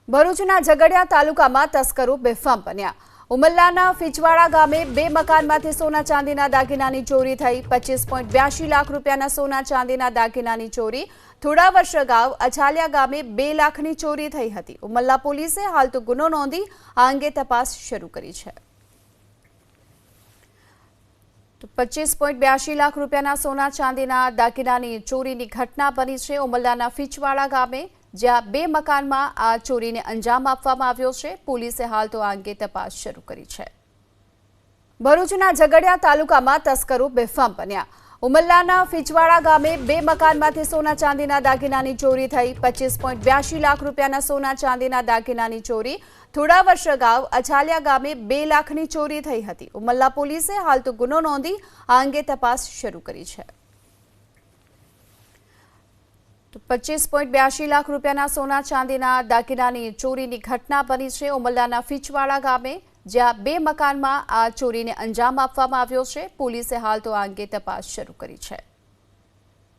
ભરૂચના ઝઘડિયા તાલુકામાં તસ્કરો બેફામ બન્યા। ઉમલ્લાના ફીચવાડા ગામે બે મકાનમાંથી સોના ચાંદીના દાગીનાની ચોરી થઈ। 25.82 લાખ રૂપિયાના સોના ચાંદીના દાગીનાની ચોરી। થોડા વર્ષ અગાઉ અછાલિયા ગામે 2 લાખની ચોરી થઈ હતી। ઉમલ્લા પોલીસે હાલ તો ગુનો નોંધી આ અંગે તપાસ શરૂ કરી છે। 25.82 લાખ રૂપિયાના સોના ચાંદીના દાગીનાની ચોરીની ઘટના બની છે ઉમલ્લાના ફીચવાડા ગામે, જ્યાં 2 મકાનમાં આ ચોરીને અંજામ આપવામાં આવ્યો છે। પોલીસે હાલ તો આ અંગે તપાસ શરૂ કરી છે। ભરૂચના ઝઘડિયા તાલુકામાં તસ્કરો બેફામ બન્યા। ઉમલ્લાના ફીચવાડા ગામે 2 મકાનમાંથી સોના ચાંદીના દાગીનાની ચોરી થઈ। 25.82 લાખ રૂપિયાના સોના ચાંદીના દાગીનાની ચોરી। થોડા વર્ષ અગાઉ અછાલિયા ગામે 2 લાખની ચોરી થઈ હતી। ઉમલ્લા પોલીસે હાલ તો ગુનો નોંધી આ અંગે તપાસ શરૂ કરી છે। 25.82 લાખ રૂપિયાના સોના ચાંદીના દાગીનાની ચોરીની ઘટના બની છે ઉમલ્લાના ફીચવાડા ગામે, જ્યાં 2 મકાનમાં આ ચોરીને અંજામ આપવામાં આવ્યો છે। પોલીસે હાલ તો આ અંગે તપાસ શરૂ કરી છે।